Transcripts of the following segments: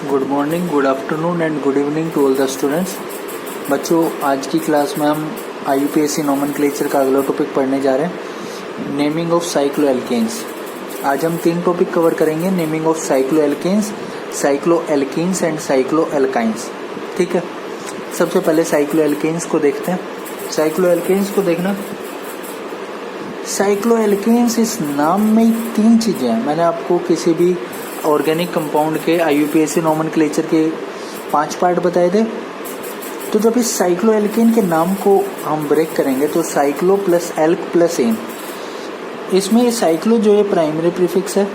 Good morning, good afternoon and good evening to all the students. बच्चों, आज की class में हम IUPAC नोमेनक्लेचर का अगला टॉपिक पढ़ने जा रहे हैं, नेमिंग ऑफ साइक्लोएल्केन्स। आज हम 3 टॉपिक कवर करेंगे, नेमिंग ऑफ साइक्लोएल्केन्स, साइक्लोएल्कीन्स एंड साइक्लोएल्काइंस। ठीक है, सबसे पहले साइक्लोएल्केन्स को देखते हैं। साइक्लोएल्केन्स को देखना, साइक्लोएल्केन्स इस नाम में 3 चीज़ें हैं। मैंने आपको किसी भी ऑर्गेनिक कंपाउंड के IUPAC नोमेनक्लेचर के 5 पार्ट बताए थे। तो जब इस साइक्लोएल्केन के नाम को हम ब्रेक करेंगे तो cyclo plus alk plus ane, इसमें साइक्लो जो है प्राइमरी प्रीफिक्स है,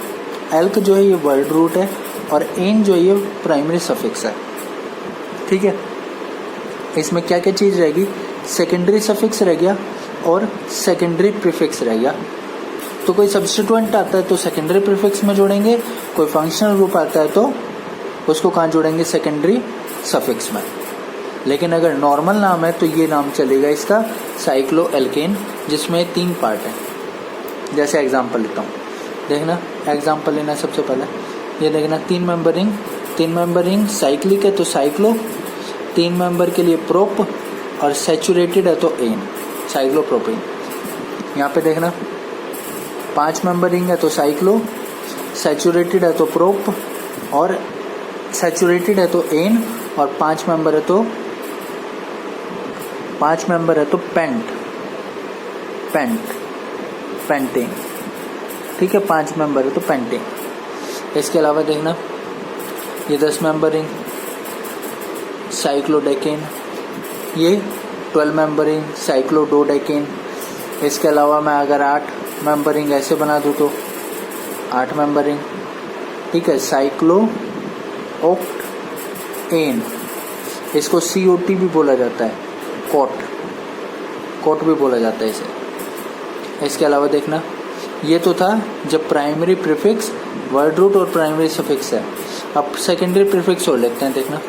एल्क जो है ये वर्ड रूट है और एन जो है ये प्राइमरी सफिक्स है। ठीक है, इसमें क्या क्या चीज़ रहेगी, सेकेंडरी सफिक्स रह गया और सेकेंडरी प्रीफिक्स रह गया। तो कोई सब्स्टिट्यूएंट आता है तो सेकेंडरी प्रीफिक्स में जोड़ेंगे, कोई फंक्शनल ग्रुप आता है तो उसको कहाँ जोड़ेंगे, सेकेंडरी सफिक्स में। लेकिन अगर नॉर्मल नाम है तो ये नाम चलेगा इसका साइक्लोएल्केन, जिसमें 3 पार्ट है। जैसे एग्जांपल लेता हूँ, देखना एग्जांपल लेना। सबसे पहले ये देखना, 3 मेंबरिंग साइक्लिक है तो साइक्लो, 3 मेंबर के लिए प्रोप और सैचुरेटेड है तो एन, साइक्लोप्रोपेन। यहाँ पे देखना 5 मेंबरिंग है तो साइक्लो, सैचुरेटेड है तो प्रोप और सैचुरेटेड है तो एन, और 5 मेंबर है तो पेंटेन। ठीक है, 5 मेंबर है तो पेंटेन। इसके अलावा देखना ये 10 मेंबरिंग साइक्लोडेकेन, ये 12 मेंबरिंग साइक्लोडोडेकेन। इसके अलावा मैं अगर 8 मेंबरिंग ऐसे बना दूँ तो 8 मेंबरिंग, ठीक है, साइक्लो ऑक्टेन। इसको COT भी बोला जाता है, कोट भी बोला जाता है इसे। इसके अलावा देखना, ये तो था जब प्राइमरी प्रीफिक्स वर्ड रूट और प्राइमरी सफिक्स है। अब सेकेंडरी प्रीफिक्स और लेते हैं। देखना,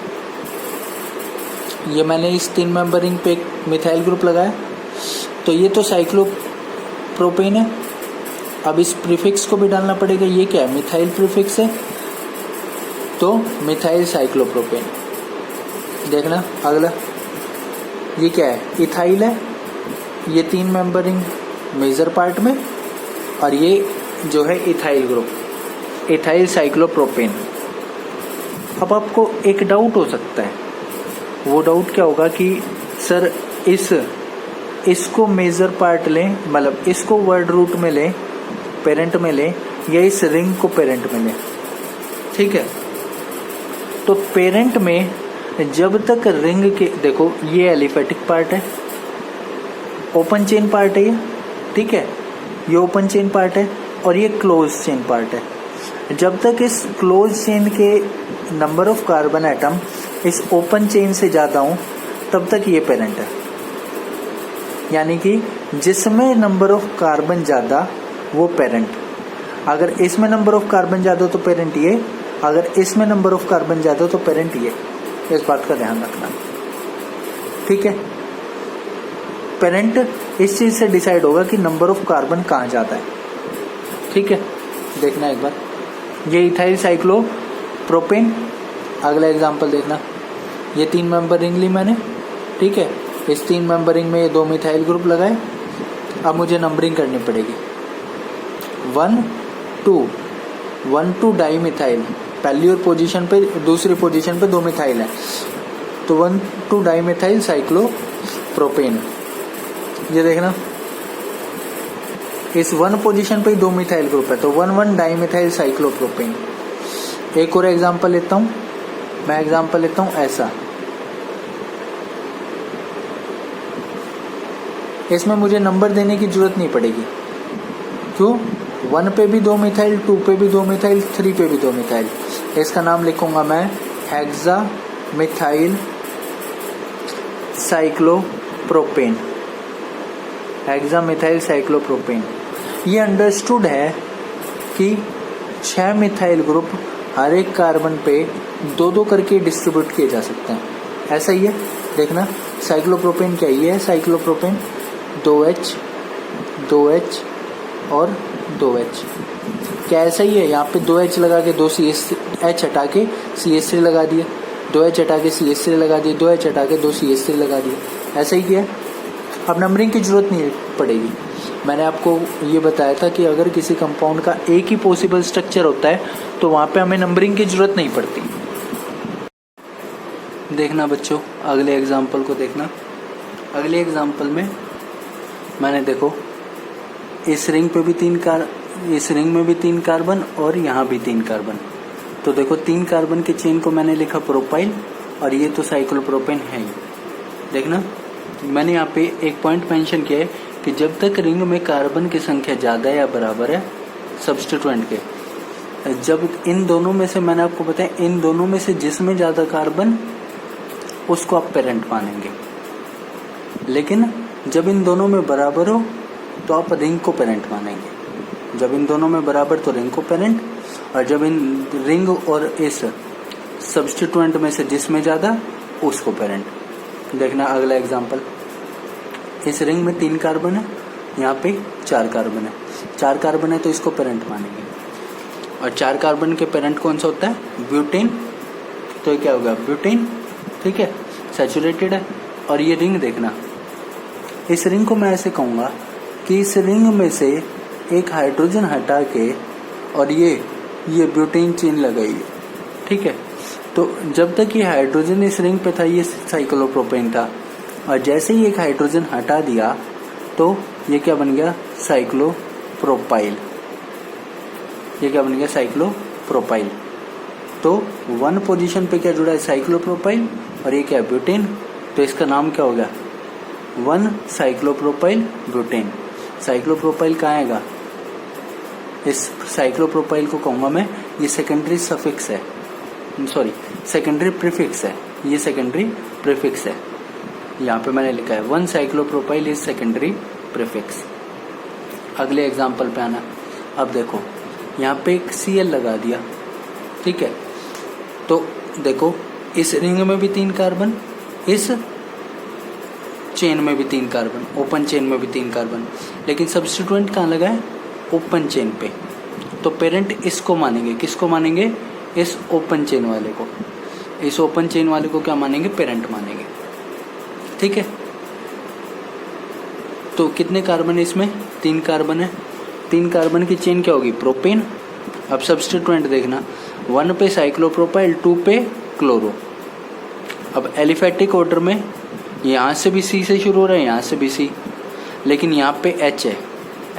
ये मैंने इस 3 मेंबरिंग पे एक मिथाइल ग्रुप लगाया तो ये तो साइक्लोप्रोपेन है। अब इस प्रीफिक्स को भी डालना पड़ेगा, ये क्या है, मिथाइल प्रीफिक्स है तो मिथाइल साइक्लोप्रोपेन। देखना अगला, ये क्या है, इथाइल है, ये 3 मेंबरिंग मेजर पार्ट में, और ये जो है इथाइल ग्रुप, इथाइल साइक्लोप्रोपेन। अब आपको एक डाउट हो सकता है, वो डाउट क्या होगा कि सर इसको मेजर पार्ट लें, मतलब इसको वर्ड रूट में लें, पेरेंट में लें, या इस रिंग को पेरेंट में लें। ठीक है, तो पेरेंट में जब तक रिंग के, देखो ये एलिफेटिक पार्ट है, ओपन चेन पार्ट है ये, ठीक है, ये ओपन चेन पार्ट है और ये क्लोज चेन पार्ट है। जब तक इस क्लोज चेन के नंबर ऑफ कार्बन एटम इस ओपन चेन से ज़्यादा हूँ तब तक ये पेरेंट है। यानी कि जिसमें नंबर ऑफ कार्बन ज़्यादा वो पेरेंट, अगर इसमें नंबर ऑफ कार्बन ज़्यादा तो पेरेंट ये, अगर इसमें नंबर ऑफ कार्बन ज़्यादा तो पेरेंट ये। इस बात का ध्यान रखना, ठीक है। पेरेंट इस चीज़ से डिसाइड होगा कि नंबर ऑफ कार्बन कहाँ ज़्यादा है। ठीक है, देखना एक बार, ये इथाइल साइक्लोप्रोपेन। अगला एग्जांपल देखना, ये 3 मेंबरिंग ली मैंने, ठीक है, इस 3 मेंबरिंग में ये 2 मिथाइल ग्रुप लगाए। अब मुझे नंबरिंग करनी पड़ेगी, 1 2 डाई मिथाइल, पहली और पोजीशन पे, दूसरी पोजीशन पे 2 मिथाइल है तो 1 2 डाई मिथाइल साइक्लोप्रोपेन। ये देखना, इस 1 पोजीशन पे 2 मिथाइल ग्रुप है तो 1 डाई मिथाइल साइक्लोप्रोपेन। एक और एग्जांपल लेता हूँ, मैं एग्जांपल लेता हूँ ऐसा, इसमें मुझे नंबर देने की जरूरत नहीं पड़ेगी। क्यों, 1 पे भी 2 मिथाइल, 2 पे भी 2 मिथाइल, 3 पे भी 2 मिथाइल। इसका नाम लिखूंगा मैं hexa methyl cyclopropane, hexa methyl cyclopropane. ये अंडरस्टूड है कि 6 मिथाइल ग्रुप हर एक कार्बन पे 2-2 करके डिस्ट्रीब्यूट किए जा सकते हैं। ऐसा ही है, देखना साइक्लोप्रोपेन क्या ही है, क्या ऐसा ही है? यहाँ पे 2H लगा के 2CH हटा के CH3 लगा दिए, 2H हटा के CH3 लगा दिए, 2H हटा के 2CH3 लगा दिए, ऐसा ही किया। अब नंबरिंग की जरूरत नहीं पड़ेगी। मैंने आपको ये बताया था कि अगर किसी कंपाउंड का एक ही पॉसिबल स्ट्रक्चर होता है तो वहाँ पे हमें नंबरिंग की जरूरत नहीं पड़ती। देखना बच्चों, अगले एग्जाम्पल को देखना। अगले एग्जाम्पल में मैंने देखो इस रिंग पे भी इस रिंग में भी 3 कार्बन और यहाँ भी 3 कार्बन। तो देखो 3 कार्बन के चेन को मैंने लिखा प्रोपाइल और ये तो साइक्लोप्रोपेन है ही। देखना मैंने यहाँ पे एक पॉइंट मेंशन किया है कि जब तक रिंग में कार्बन की संख्या ज़्यादा या बराबर है सब्स्टिट्यूएंट के, जब इन दोनों में से, मैंने आपको बताया इन दोनों में से जिसमें ज़्यादा कार्बन उसको आप पेरेंट मानेंगे, लेकिन जब इन दोनों में बराबर हो तो आप रिंग को पेरेंट मानेंगे। जब इन दोनों में बराबर तो रिंग को पेरेंट, और जब इन रिंग और इस सब्स्टिट्यूएंट में से जिसमें ज़्यादा उसको पेरेंट। देखना अगला एग्जांपल, इस रिंग में 3 कार्बन है, यहाँ पे 4 कार्बन है। 4 कार्बन है तो इसको पेरेंट मानेंगे, और 4 कार्बन के पेरेंट कौन सा होता है? ब्यूटेन। तो ये क्या होगा? ब्यूटेन। ठीक है, सैचुरेटेड है। और ये रिंग देखना, इस रिंग को मैं ऐसे कहूँगा कि इस रिंग में से एक हाइड्रोजन हटा के और ये ब्यूटेन चेन लगाई है। ठीक है, तो जब तक ये हाइड्रोजन इस रिंग पे था ये साइक्लोप्रोपेन था, और जैसे ही एक हाइड्रोजन हटा दिया तो ये क्या बन गया? साइक्लोप्रोपाइल। ये क्या बन गया? साइक्लोप्रोपाइल। तो 1 पोजीशन पे क्या जुड़ा है? साइक्लोप्रोपाइल, और ये क्या है? ब्यूटेन। तो इसका नाम क्या हो गया? 1 साइक्लोप्रोपाइल ब्यूटेन। साइक्लोप्रोपाइल कहाँ आएगा? इस साइक्लोप्रोपाइल को कहूँगा मैं, ये सेकेंडरी सफिक्स है, सॉरी सेकेंडरी प्रीफिक्स है। ये सेकेंडरी प्रीफिक्स है, यहाँ पे मैंने लिखा है 1 साइक्लोप्रोपाइल इज सेकेंडरी प्रीफिक्स। अगले एग्जाम्पल पे आना। अब देखो यहाँ पे एक Cl लगा दिया। ठीक है, तो देखो इस रिंग में भी 3 कार्बन, इस चेन में भी 3 कार्बन, ओपन चेन में भी 3 कार्बन, लेकिन सब्स्टिट्यूएंट कहाँ लगा है? ओपन चेन पे। तो पेरेंट इसको मानेंगे, किसको मानेंगे? इस ओपन चेन वाले को। इस ओपन चेन वाले को क्या मानेंगे? पेरेंट मानेंगे। ठीक है, तो कितने कार्बन है इसमें? 3 कार्बन है। 3 कार्बन की चेन क्या होगी? प्रोपेन। अब सब्स्टिट्यूएंट देखना, 1 पे साइक्लोप्रोपाइल, 2 पे क्लोरो। अब एलिफेटिक ऑर्डर में यहाँ से भी C से शुरू हो रहा है, यहाँ से भी C, लेकिन यहाँ पे H है।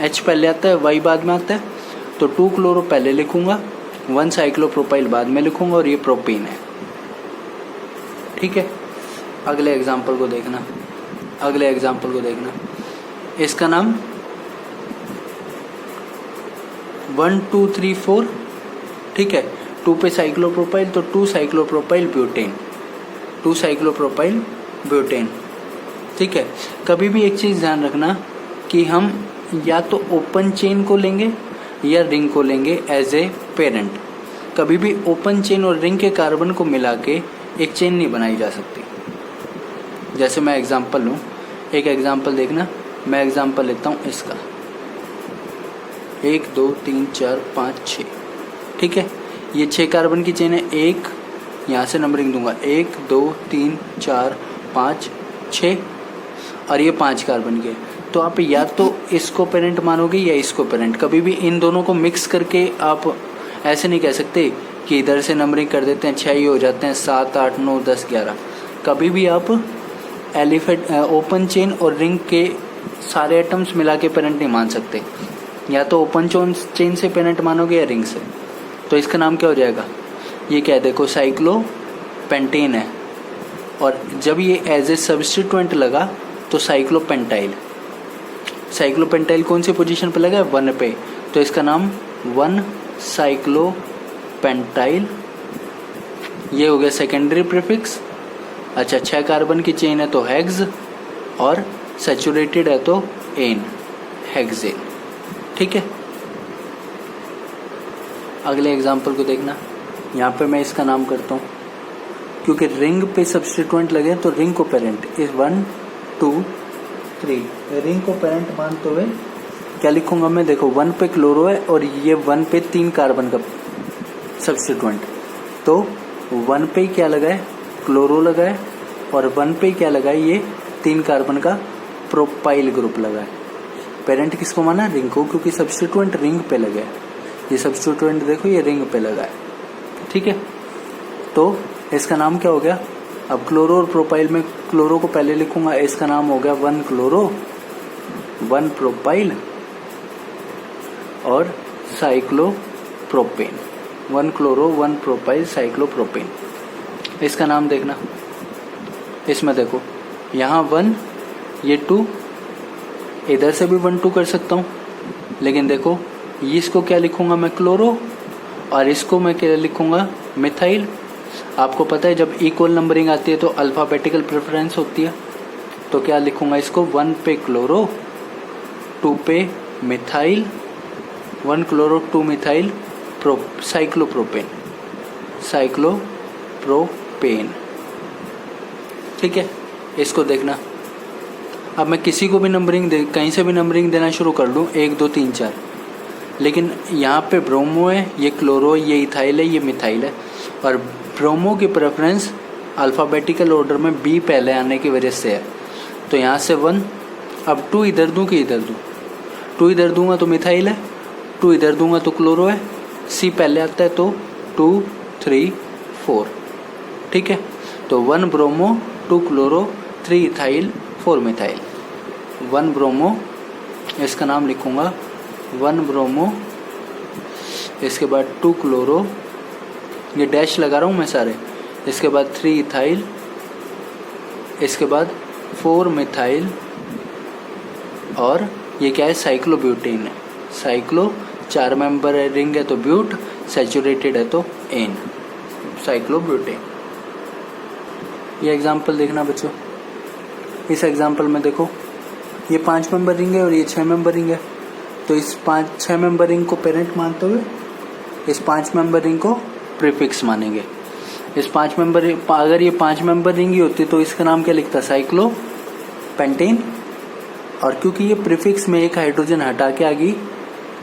H पहले आता है, Y बाद में आता है, तो 2 क्लोरो पहले लिखूंगा, 1 साइक्लोप्रोपाइल बाद में लिखूंगा, और ये प्रोपेन है। ठीक है, अगले एग्जाम्पल को देखना। अगले एग्जाम्पल को देखना, इसका नाम 1 2 3 4। ठीक है, 2 पे साइक्लोप्रोपाइल तो 2 साइक्लोप्रोपाइल ब्यूटेन, 2 साइक्लोप्रोपाइल ब्यूटेन। ठीक है, कभी भी एक चीज़ ध्यान रखना कि हम या तो ओपन चेन को लेंगे या रिंग को लेंगे एज ए पेरेंट। कभी भी ओपन चेन और रिंग के कार्बन को मिला के एक चेन नहीं बनाई जा सकती। जैसे मैं एग्जांपल लूँ, एक एग्जांपल देखना, मैं एग्जांपल लेता हूँ इसका 1 2 3 4 5 6। ठीक है, ये 6 कार्बन की चेन है। एक यहाँ से नंबरिंग दूंगा, 1 2 3 4 5 6, और ये 5 कार्बन के। तो आप या तो इसको पेरेंट मानोगे या इसको पेरेंट। कभी भी इन दोनों को मिक्स करके आप ऐसे नहीं कह सकते कि इधर से नंबरिंग कर देते हैं 6 ही हो जाते हैं, 7 8 9 10 11। कभी भी आप ओपन चेन और रिंग के सारे एटम्स मिला के पेरेंट नहीं मान सकते। या तो ओपन चेन से पेरेंट मानोगे या रिंग से। तो इसका नाम क्या हो जाएगा? ये क्या है? देखो साइक्लोपेंटेन है, और जब ये एज ए सब्स्टिट्यूएंट लगा तो साइक्लोपेंटाइल। साइक्लोपेंटाइल कौन सी पोजीशन पे लगा है? 1 पे, तो इसका नाम 1 साइक्लोपेंटाइल। ये हो गया सेकेंडरी प्रीफिक्स। अच्छा, 6 कार्बन की चेन है तो हेक्स, और सैचुरेटेड है तो एन, हेक्सेन। ठीक है, अगले एग्जाम्पल को देखना। यहाँ पे मैं इसका नाम करता हूँ, क्योंकि रिंग पे सब्स्टिट्यूएंट लगे तो रिंग को पेरेंट इस 1 2 3 रिंग को पेरेंट मानते हुए क्या लिखूंगा मैं, देखो 1 पे क्लोरो है और ये 1 पे 3 कार्बन का सब्स्टिट्यूएंट, तो 1 पे क्या लगा है, क्लोरो लगा है, और 1 पे क्या लगा है, ये 3 कार्बन का प्रोपाइल ग्रुप लगा है। पेरेंट किसको माना, रिंग को, क्योंकि सब्स्टिट्यूएंट रिंग पे लगा है। ये सब्स्टिट्यूएंट देखो ये रिंग पे लगा है, ठीक है। तो इसका नाम क्या हो गया, अब क्लोरो और प्रोपाइल में क्लोरो को पहले लिखूंगा, इसका नाम हो गया 1 क्लोरो 1 प्रोपाइल और साइक्लोप्रोपेन, 1 क्लोरो 1 प्रोपाइल साइक्लोप्रोपेन। इसका नाम देखना, इसमें देखो यहाँ 1 ये 2, इधर से भी 1 2 कर सकता हूँ, लेकिन देखो इसको क्या लिखूंगा मैं, क्लोरो, और इसको मैं क्या लिखूंगा, मिथाइल। आपको पता है जब इक्वल नंबरिंग आती है तो अल्फाबेटिकल प्रेफरेंस होती है, तो क्या लिखूंगा इसको, 1 पे क्लोरो 2 पे methyl, 1 chloro 2 methyl cyclopropane, cyclopropane, ठीक है। इसको देखना, अब मैं किसी को भी नंबरिंग कहीं से भी नंबरिंग देना शुरू कर लूँ 1 2 3 4, लेकिन यहाँ पे ब्रोमो है, ये क्लोरो, ये इथाइल है, ये मिथाइल है, और ब्रोमो की प्रेफरेंस अल्फ़ाबेटिकल ऑर्डर में बी पहले आने की वजह से है, तो यहाँ से 1, अब 2 इधर दूँ कि इधर दूँ, 2 इधर दूंगा तो मिथाइल है, 2 इधर दूंगा तो क्लोरो है, सी पहले आता है तो 2 3 4, ठीक है। तो 1 bromo 2 chloro 3 ethyl 4 methyl, 1 bromo, इसका नाम लिखूंगा 1 ब्रोमो, इसके बाद 2 क्लोरो, ये डैश लगा रहा हूँ मैं सारे, इसके बाद 3 इथाइल, इसके बाद 4 मिथाइल, और ये क्या है, साइक्लोब्यूटेन है। साइक्लो 4 मेंबर है, रिंग है तो ब्यूट, सैचुरेटेड है तो एन, साइक्लोब्यूटेन। ये एग्जांपल देखना बच्चों, इस एग्जांपल में देखो ये 5 मेंबर रिंग है और ये 6 मेंबर रिंग है, तो इस 6 मेंबर रिंग को पेरेंट मानते हुए इस 5 मेंबर रिंग को प्रीफिक्स मानेंगे। इस 5 मेंबर, अगर ये 5 मेंबर रिंग ही होती तो इसका नाम क्या लिखता, साइक्लोपेंटेन, और क्योंकि ये प्रीफिक्स में एक हाइड्रोजन हटा के आ गई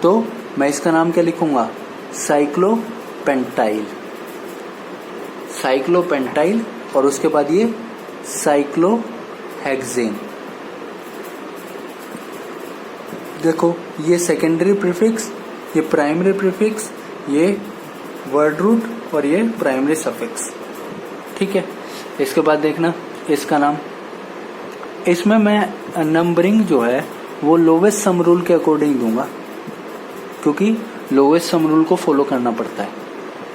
तो मैं इसका नाम क्या लिखूंगा, साइक्लोपेंटाइल, साइक्लोपेंटाइल, और उसके बाद ये साइक्लोहेक्सेन। देखो ये सेकेंडरी प्रीफिक्स, ये प्राइमरी प्रीफिक्स, ये वर्ड रूट और ये प्राइमरी सफिक्स, ठीक है। इसके बाद देखना इसका नाम, इसमें मैं नंबरिंग जो है वो लोवेस्ट सम रूल के अकॉर्डिंग दूंगा, क्योंकि लोवेस्ट सम रूल को फॉलो करना पड़ता है।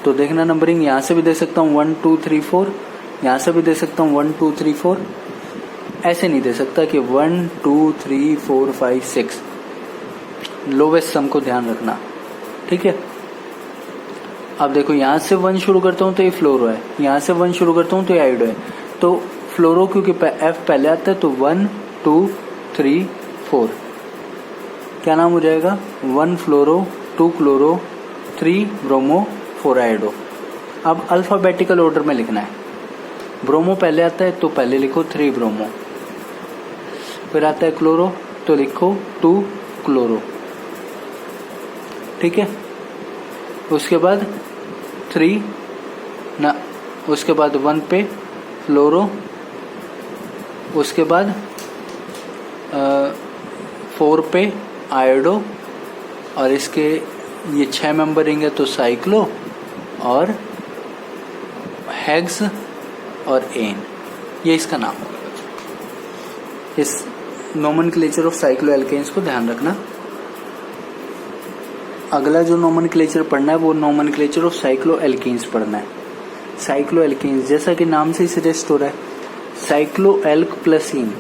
तो देखना नंबरिंग यहाँ से भी दे सकता हूँ 1 2 3 4, यहाँ से भी दे सकता हूँ 1 2 3 4, ऐसे नहीं दे सकता कि 1 2 3 4 5 6, लोवेस्ट सम को ध्यान रखना, ठीक है। अब देखो यहाँ से 1 शुरू करता हूँ तो ये फ्लोरो है, यहाँ से 1 शुरू करता हूँ तो ये आयोडो है, तो फ्लोरो क्योंकि एफ पहले आता है तो 1 2 3 4, क्या नाम हो जाएगा, 1 फ्लोरो 2 क्लोरो 3 ब्रोमो 4 आयोडो। अब अल्फाबेटिकल ऑर्डर में लिखना है, ब्रोमो पहले आता है तो पहले लिखो 3 ब्रोमो, फिर आता है क्लोरो तो लिखो 2 क्लोरो, ठीक है। उसके बाद 3 ना, उसके बाद 1 पे फ्लोरो, उसके बाद 4 पे आयोडो, और इसके ये 6 मेंबर रिंग है तो साइक्लो और हेक्स और एन, ये इसका नाम होगा। इस नोमेनक्लेचर ऑफ साइक्लो एल्केन्स को ध्यान रखना। अगला जो नोमेनक्लेचर पढ़ना है वो नोमेनक्लेचर ऑफ साइक्लो एल्केन्स पढ़ना है। साइक्लो एल्केन्स जैसा कि नाम से ही सजेस्ट हो रहा है, साइक्लो एल्क प्लस इन,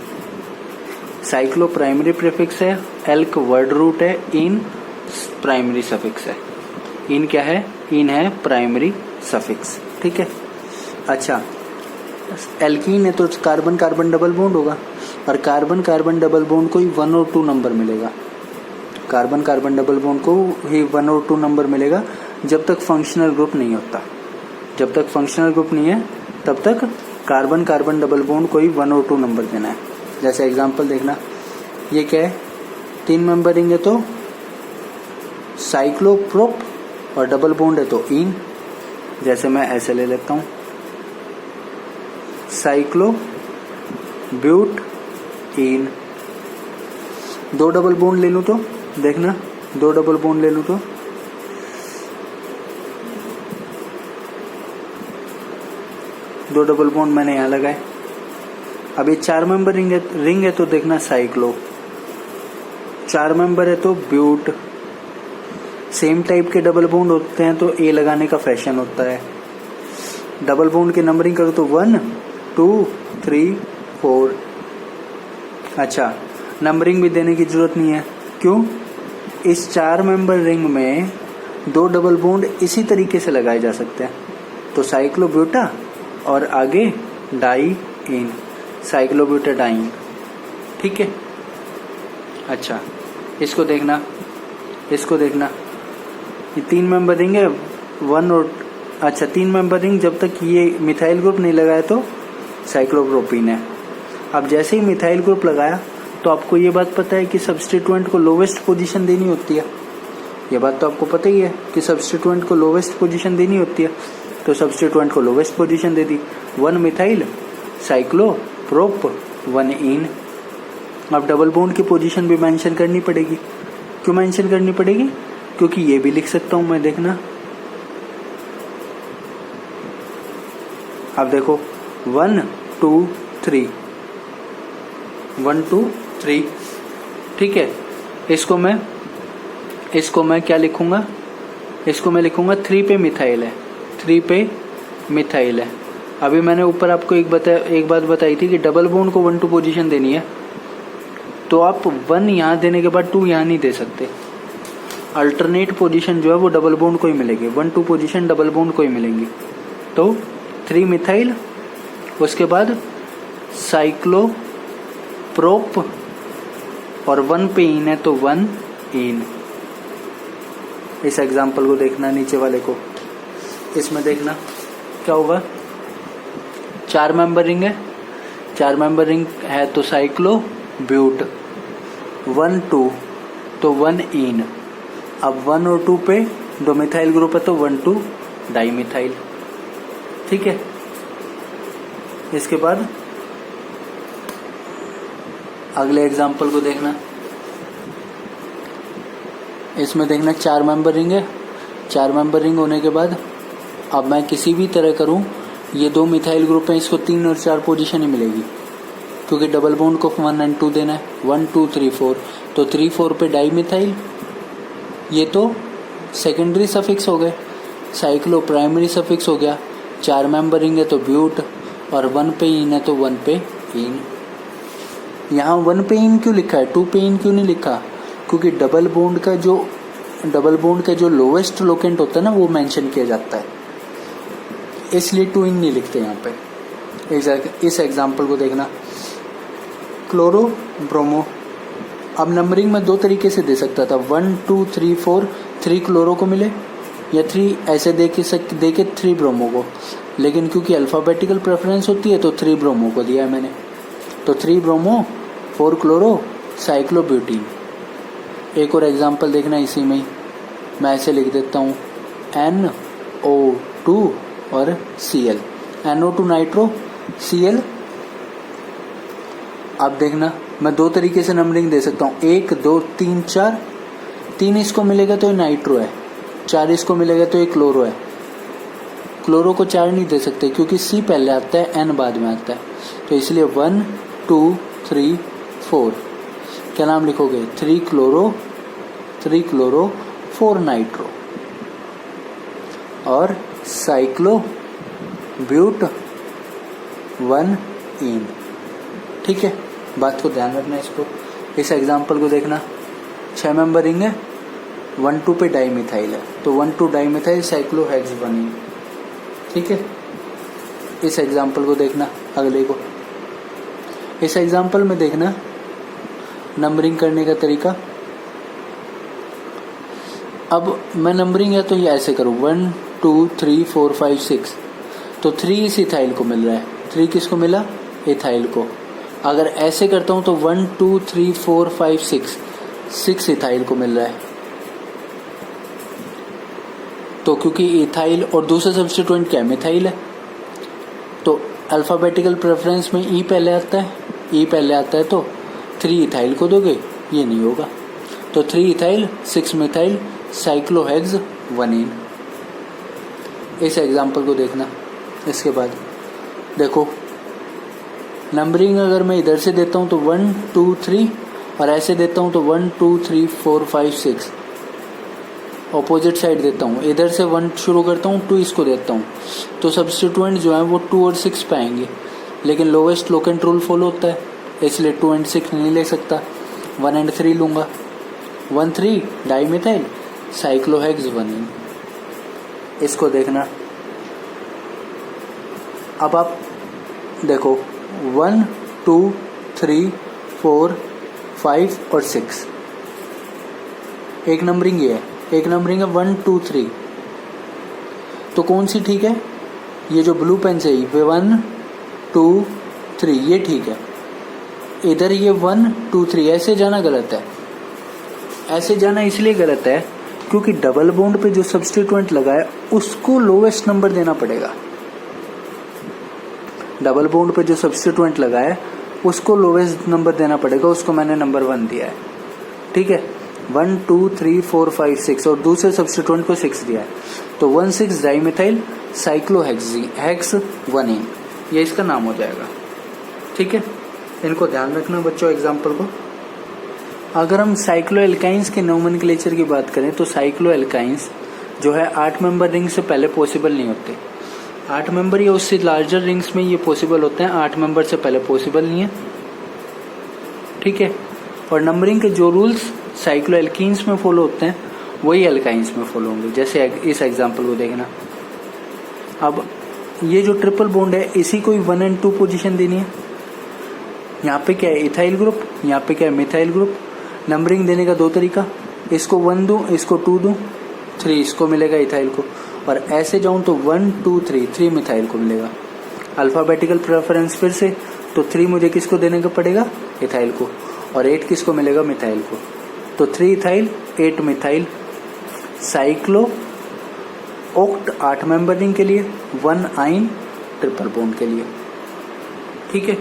साइक्लो प्राइमरी प्रीफिक्स है, एल्क वर्ड रूट है, इन प्राइमरी सफिक्स है। इन क्या है, इन है प्राइमरी सफिक्स, ठीक है। अच्छा, एल्कीन है तो कार्बन कार्बन डबल बॉन्ड होगा, और कार्बन कार्बन डबल बॉन्ड को ही 1 और 2 नंबर मिलेगा, कार्बन कार्बन डबल बॉन्ड को ही 1 और 2 नंबर मिलेगा जब तक फंक्शनल ग्रुप नहीं होता। जब तक फंक्शनल ग्रुप नहीं है तब तक कार्बन कार्बन डबल बॉन्ड को ही 1 और 2 नंबर देना है। जैसे एग्जांपल देखना, ये क्या है, 3 मेंबर रिंग है तो साइक्लोप्रोप, और डबल बॉन्ड है तो इन। जैसे मैं ऐसे ले लेता हूं, cyclobutene. 2 double bond ले लूं तो देखना, 2 डबल बॉन्ड ले लूं तो दो डबल बॉन्ड मैंने यहां लगाए। अब ये 4 मेंबर रिंग है तो देखना साइक्लो, 4 मेंबर है तो ब्यूट। सेम टाइप के डबल बॉन्ड होते हैं तो ए लगाने का फैशन होता है। डबल बॉन्ड की नंबरिंग करो तो 1 2 3 4। अच्छा, नंबरिंग भी देने की जरूरत नहीं है, क्यों? इस 4 मेंबर रिंग में 2 डबल बॉन्ड इसी तरीके से लगाए जा सकते हैं। तो साइक्लोब्यूटा और आगे डाई इन, साइक्लोब्यूटाडाइन। ठीक है। अच्छा, इसको देखना, इसको देखना, ये 3 मेंबर रिंग है 1 और अच्छा 3 मेंबर रिंग, जब तक ये मिथाइल ग्रुप नहीं लगाया तो साइक्लोप्रोपीन है। अब जैसे ही मिथाइल ग्रुप लगाया तो आपको ये बात पता है कि सब्स्टिट्यूएंट को लोवेस्ट पोजीशन देनी होती है। ये बात तो आपको पता ही है कि सब्स्टिट्यूएंट को लोवेस्ट पोजीशन देनी होती है, तो सब्स्टिट्यूएंट को लोवेस्ट पोजीशन दे दी, 1 मिथाइल साइक्लोप्रोप 1 इन। अब डबल बॉन्ड की पोजीशन भी मेंशन करनी पड़ेगी। क्यों मेंशन करनी पड़ेगी? क्योंकि ये भी लिख सकता हूं मैं, देखना। अब देखो 1 2 3 1 2 3। ठीक है। इसको मैं क्या लिखूंगा? इसको मैं लिखूंगा 3 पे मिथाइल है, 3 पे मिथाइल है। अभी मैंने ऊपर आपको एक बात बताई थी कि डबल बॉन्ड को 1 2 पोजीशन देनी है, तो आप 1 यहां देने के बाद 2 यहां नहीं दे सकते। अल्टरनेट पोजीशन जो है वो डबल बॉन्ड को ही मिलेगी, 1 2 पोजीशन डबल बॉन्ड को ही मिलेंगी। तो 3 मिथाइल, उसके बाद साइक्लोप्रोप और 1 पे इन है तो 1 इन। इस एग्जाम्पल को देखना, नीचे वाले को, इसमें देखना क्या होगा। 4 मेंबर रिंग है, 4 मेंबर रिंग है तो साइक्लो ब्यूट, 1 2 तो 1 इन। अब 1 और 2 पे 2 मिथाइल ग्रुप है तो 1 2 डाई मिथाइल। ठीक है। इसके बाद अगले एग्जाम्पल को देखना, इसमें देखना 4 मेंबर रिंग है, 4 मेंबर रिंग होने के बाद अब मैं किसी भी तरह करूं, ये 2 मिथाइल ग्रुप हैं, इसको 3 और 4 पोजीशन ही मिलेगी, क्योंकि डबल बॉन्ड को 1 और 2 देना है, 1 2 3 4। तो 3 4 पे डाई मिथाइल, ये तो सेकेंडरी सफिक्स हो गए, साइक्लो प्राइमरी सफिक्स हो गया। 4 मेंबर रिंग है तो ब्यूट, और 1 पे इन है तो 1 पे इन। यहाँ 1 पे इन क्यों लिखा है, 2 पे इन क्यों नहीं लिखा? क्योंकि डबल बॉन्ड का जो लोवेस्ट लोकेंट होता है ना, वो मेंशन किया जाता है, इसलिए 2 इन नहीं लिखते यहाँ पे। इस एग्जाम्पल को देखना, क्लोरो ब्रोमो। अब नंबरिंग में 2 तरीके से दे सकता था, 1 2 3 4, 3 क्लोरो को मिले या 3 ऐसे दे के 3 ब्रोमो को, लेकिन क्योंकि अल्फाबेटिकल प्रेफरेंस होती है तो 3 ब्रोमो को दिया है मैंने। तो 3 ब्रोमो 4 क्लोरो साइक्लोब्यूटीन। एक और एग्जाम्पल देखना, इसी में ही मैं ऐसे लिख देता हूँ, NO2 और Cl, NO2 नाइट्रो, Cl। अब देखना, मैं 2 तरीके से नंबरिंग दे सकता हूँ, 1 2 3 4। 3 इसको मिलेगा तो ये नाइट्रो है, 4 इसको मिलेगा तो ये क्लोरो है। क्लोरो को 4 नहीं दे सकते क्योंकि C पहले आता है, N बाद में आता है, तो इसलिए 1 2 3 4। क्या नाम लिखोगे? 3 क्लोरो 4 नाइट्रो और साइक्लो ब्यूट 1 इन। ठीक है, बात को ध्यान रखना। इसको, इस एग्जाम्पल को देखना, 6 मेंबर रिंग है, 1 2 पे डाई मिथाइल है तो 1 2 डाई मिथाइल साइक्लोहेक्स 1 इन। ठीक है। इस एग्जाम्पल को देखना, अगले को। इस एग्जाम्पल में देखना नंबरिंग करने का तरीका। अब मैं नंबरिंग है तो ये ऐसे करूँ, 1 2 3 4 5 6, तो 3 इस इथाइल को मिल रहा है, 3 किसको मिला? इथाइल को। अगर ऐसे करता हूँ तो 1 2 3 4 5 6, 6 इथाइल को मिल रहा है। तो क्योंकि इथाइल और दूसरा सब्स्टिट्यूएंट क्या है, मिथाइल है, तो अल्फाबेटिकल प्रेफरेंस में ई पहले आता है, ई पहले आता है तो 3 इथाइल को दोगे, ये नहीं होगा। तो 3 इथाइल 6 मिथाइल साइक्लोहेक्स 1ene। इस एग्जाम्पल को देखना। इसके बाद देखो नंबरिंग अगर मैं इधर से देता हूँ तो 1 2 3 और ऐसे देता हूँ तो 1 2 3 4 5 6। ऑपोजिट साइड देता हूँ, इधर से 1 शुरू करता हूँ, 2 इसको देता हूँ, तो सब्स्टिट्यूएंट जो है वो 2 और 6 पाएंगे, लेकिन लोवेस्ट लोकेंट रूल फॉलो होता है, इसलिए 2 and 6 नहीं ले सकता, 1 and 3 लूँगा। 1 3 डाईमिथाइल साइक्लोहेक्स 1ene। इसको देखना। अब आप देखो 1 2 3 4 5 और 6, एक नंबरिंग ये है, एक नंबरिंग है 1 2 3। तो कौन सी ठीक है, ये जो ब्लू पेन से ही 1 2 3 ये ठीक है। इधर ये 1 2 3 ऐसे जाना गलत है। ऐसे जाना इसलिए गलत है क्योंकि डबल बॉन्ड पे जो सब्स्टिट्यूएंट लगा है उसको लोवेस्ट नंबर देना पड़ेगा। डबल बॉन्ड पे जो सब्स्टिट्यूएंट लगा है उसको लोवेस्ट नंबर देना पड़ेगा, उसको मैंने नंबर 1 दिया है, ठीक है। 1 2 3 4 5 6 और दूसरे सब्स्टिट्यूएंट को 6 दिया है, तो 1 6 डाईमिथाइल साइक्लोहेक्स 1ene, ये इसका नाम हो जाएगा, ठीक है। इनको ध्यान रखना बच्चों एग्जाम्पल को। अगर हम साइक्लोएल्काइंस के नोमेनक्लेचर की बात करें तो साइक्लोएल्काइंस जो है 8 मेंबर रिंग से पहले पॉसिबल नहीं होते। 8 मेंबर या उससे लार्जर रिंग्स में ये पॉसिबल होते हैं, 8 मेंबर से पहले पॉसिबल नहीं है, ठीक है। और नंबरिंग के जो रूल्स साइक्लोएल्कीन्स में फॉलो होते हैं वही एल्काइंस में फॉलो होंगे, जैसे इस एग्जाम्पल को देखना। अब ये जो ट्रिपल बॉन्ड है इसी को 1 and 2 पोजीशन देनी है। यहाँ पे क्या है, इथाइल ग्रुप, यहाँ पे क्या है, मिथाइल ग्रुप। नंबरिंग देने का 2 तरीका, इसको 1 दूं, इसको 2 दूं, 3 इसको मिलेगा इथाइल को, और ऐसे जाऊं तो 1 2 3 मिथाइल को मिलेगा। अल्फाबेटिकल प्रेफरेंस फिर से, तो 3 मुझे किसको देने का पड़ेगा, इथाइल को, और 8 किसको मिलेगा, मिथाइल को। तो 3 ethyl 8 methyl cyclo oct 8 member ring के लिए, 1 आइन ट्रिपल बॉन्ड के लिए, ठीक है।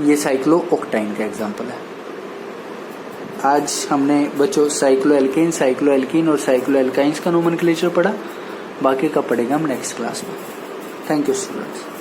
ये साइक्लो ऑक्टाइन का एग्जांपल है। आज हमने बच्चों साइक्लोएल्केन, साइक्लोएल्कीन और साइक्लोएल्काइंस का नोमेनक्लेचर पढ़ा, बाकी का पढ़ेगा हम नेक्स्ट क्लास में। Thank you students.